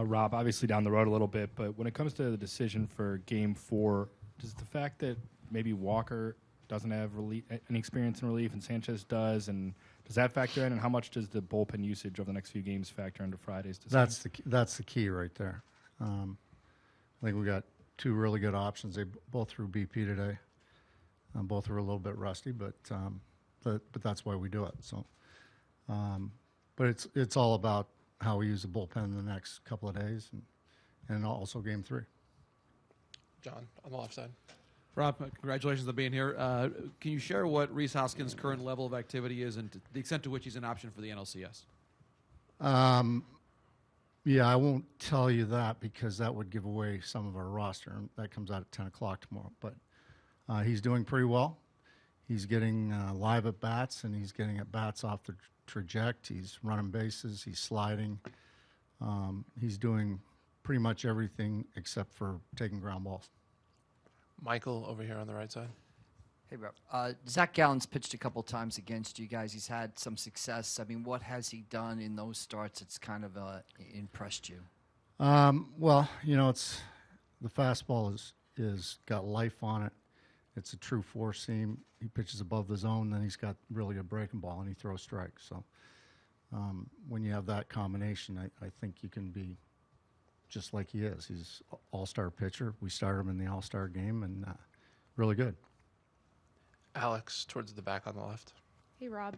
Rob, obviously down the road a little bit, but when it comes to the decision for Game 4, does the fact that maybe Walker doesn't have any experience in relief and Sanchez does, and does that factor in? And how much does the bullpen usage over the next few games factor into Friday's decision? That's the key right there. I think we got two really good options. They both threw BP today. Both were a little bit rusty, but that's why we do it. So, but it's all about how we use the bullpen in the next couple of days, and also Game 3. John, on the left side. Rob, congratulations on being here. Can you share what Rhys Hoskins' current level of activity is and the extent to which he's an option for the NLCS? Yeah, I won't tell you that because that would give away some of our roster, and that comes out at 10 o'clock tomorrow. But he's doing pretty well. He's getting live at-bats, and he's getting at-bats off the trajectory. He's running bases. He's sliding. He's doing pretty much everything except for taking ground balls. Michael over here on the right side. Hey, Rob. Zach Gallen's pitched a couple times against you guys. He's had some success. I mean, what has he done in those starts that's kind of impressed you? Well, it's the fastball is got life on it. It's a true four-seam. He pitches above the zone, then he's got really good breaking ball, and he throws strikes. So when you have that combination, I think you can be just like he is. He's an all-star pitcher. We started him in the all-star game, and really good. Alex, towards the back on the left. Hey, Rob.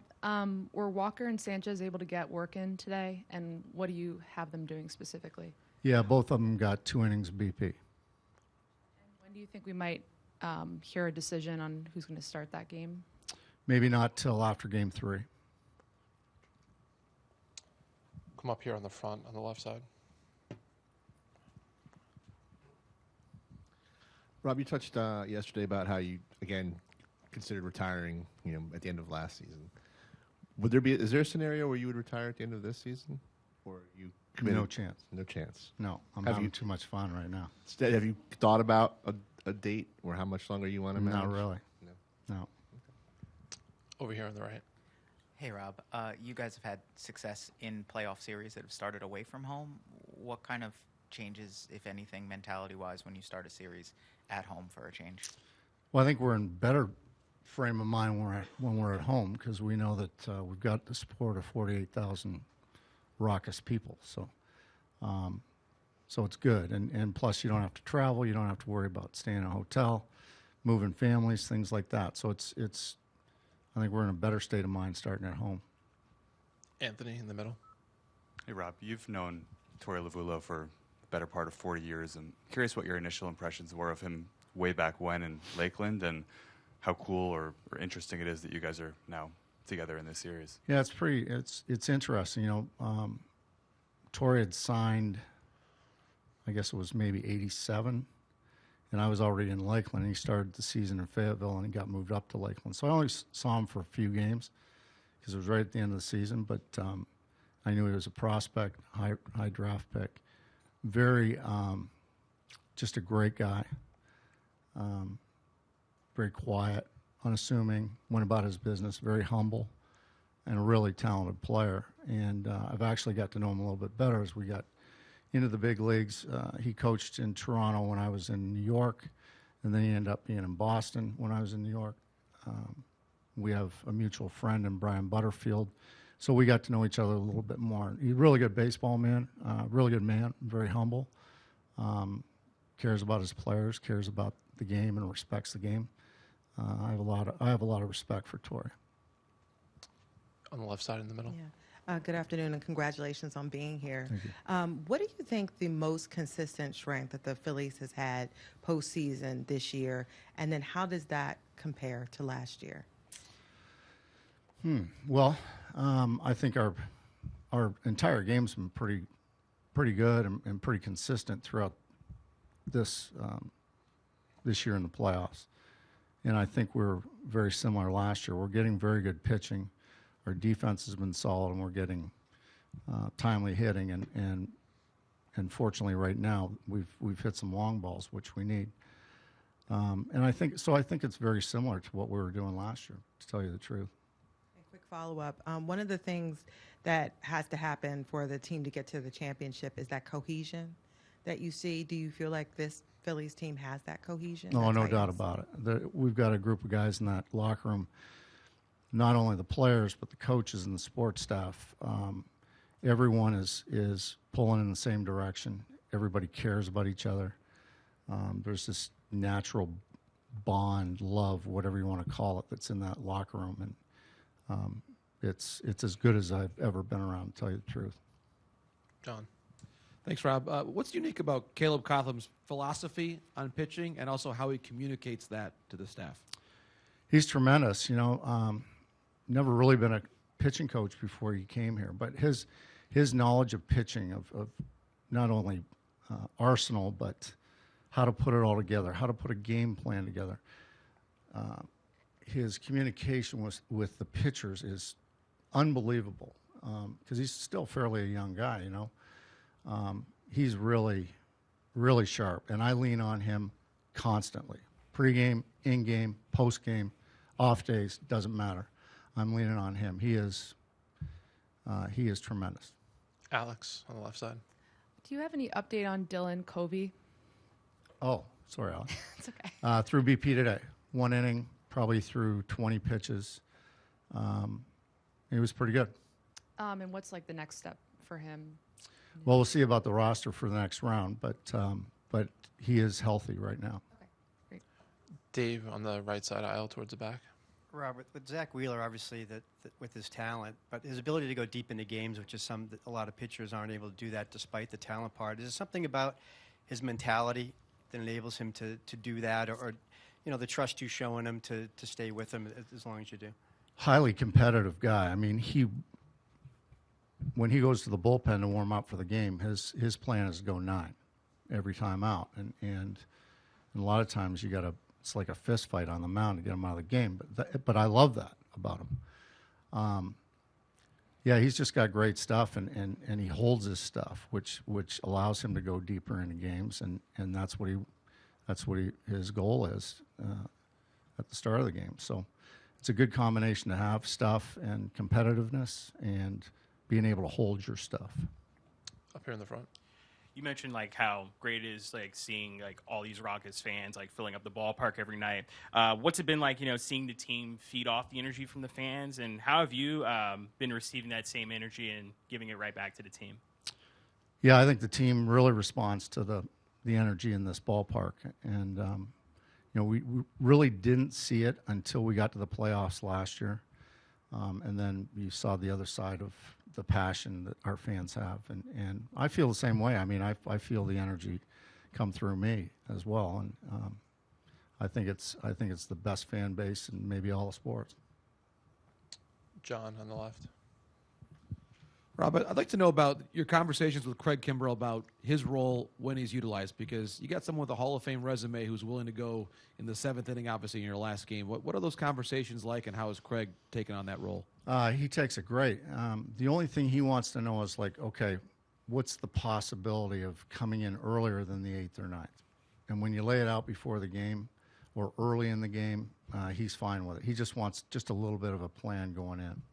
Were Walker and Sanchez able to get work in today, and what do you have them doing specifically? Yeah, both of them got 2 innings of BP. And when do you think we might hear a decision on who's going to start that game? Maybe not till after Game 3. Come up here on the front, on the left side. Rob, you touched yesterday about how you, again, considered retiring, at the end of last season. Is there a scenario where you would retire at the end of this season? Or are you committed? No chance. No chance. No, I'm having too much fun right now. Have you thought about a date or how much longer you want to manage? Not really. No. Okay. Over here on the right. Hey, Rob. You guys have had success in playoff series that have started away from home. What kind of changes, if anything, mentality-wise, when you start a series at home for a change? Well, I think we're in better frame of mind when we're at home because we know that we've got the support of 48,000 raucous people. So it's good. And plus, you don't have to travel. You don't have to worry about staying in a hotel, moving families, things like that. So it's. I think we're in a better state of mind starting at home. Anthony in the middle. Hey, Rob. You've known Torey Lovullo for the better part of 40 years. I'm curious what your initial impressions were of him way back when in Lakeland and how cool or interesting it is that you guys are now together in this series. Yeah, it's interesting. Torey had signed, I guess it was maybe 87, and I was already in Lakeland. And he started the season in Fayetteville, and he got moved up to Lakeland. So I only saw him for a few games because it was right at the end of the season. But I knew he was a prospect, high draft pick. Very, just a great guy. Very quiet, unassuming, went about his business, very humble, and a really talented player. And I've actually got to know him a little bit better as we got into the big leagues. He coached in Toronto when I was in New York, and then he ended up being in Boston when I was in New York. We have a mutual friend in Brian Butterfield, so we got to know each other a little bit more. He's a really good baseball man, really good man, very humble, cares about his players, cares about the game, and respects the game. I have a lot of respect for Torey. On the left side in the middle. Yeah. Good afternoon, and congratulations on being here. Thank you. What do you think the most consistent strength that the Phillies has had postseason this year, and then how does that compare to last year? Well, I think our entire game's been pretty good and pretty consistent throughout this year in the playoffs. And I think we're very similar last year. We're getting very good pitching. Our defense has been solid, and we're getting timely hitting. And fortunately, right now we've hit some long balls, which we need. And I think it's very similar to what we were doing last year, to tell you the truth. A quick follow-up. One of the things that has to happen for the team to get to the championship is that cohesion that you see. Do you feel like this Phillies team has that cohesion? No, that no doubt tightness? about it. We've got a group of guys in that locker room, not only the players, but the coaches and the sports staff. Everyone is pulling in the same direction. Everybody cares about each other. There's this natural bond, love, whatever you want to call it, that's in that locker room. And it's as good as I've ever been around, to tell you the truth. John. Thanks, Rob. What's unique about Caleb Cotham's philosophy on pitching and also how he communicates that to the staff? He's tremendous. Never really been a pitching coach before he came here, but his knowledge of pitching, of not only arsenal, but how to put it all together, how to put a game plan together. His communication with the pitchers is unbelievable because he's still fairly a young guy, He's really, really sharp, and I lean on him constantly. Pre-game, in-game, post-game, off days, doesn't matter. I'm leaning on him. He is tremendous. Alex on the left side. Do you have any update on Dylan Covey? Oh, sorry, Alex. It's okay. Through BP today. 1 inning, probably through 20 pitches. He was pretty good. And what's like the next step for him? Well, we'll see about the roster for the next round, but he is healthy right now. Okay, great. Dave on the right side aisle towards the back. Robert, with Zach Wheeler, obviously, with his talent, but his ability to go deep into games, which is a lot of pitchers aren't able to do that despite the talent part. Is there something about his mentality that enables him to do that, or the trust you show in him to stay with him as long as you do? Highly Competitive guy. I mean, when he goes to the bullpen to warm up for the game, his plan is to go 9 every time out, and a lot of times it's like a fist fight on the mound to get him out of the game. But I love that about him. Yeah, he's just got great stuff, and he holds his stuff, which allows him to go deeper into games, and that's what his goal is at the start of the game. So it's a good combination to have stuff and competitiveness and being able to hold your stuff. Up here in the front. You mentioned like how great it is like seeing like all these Rockets fans like filling up the ballpark every night. What's it been like, seeing the team feed off the energy from the fans, and how have you been receiving that same energy and giving it right back to the team? Yeah, I think the team really responds to the energy in this ballpark, and we really didn't see it until we got to the playoffs last year, and then you saw the other side of the passion that our fans have, and I feel the same way. I mean, I feel the energy come through me as well, and I think it's the best fan base in maybe all of sports. John on the left. Rob, I'd like to know about your conversations with Craig Kimbrell about his role when he's utilized, because you got someone with a Hall of Fame resume who's willing to go in the 7th inning, obviously, in your last game. What are those conversations like, and how has Craig taken on that role? He takes it great. The only thing he wants to know is, like, okay, what's the possibility of coming in earlier than the 8th or 9th? And when you lay it out before the game or early in the game, he's fine with it. He just wants just a little bit of a plan going in.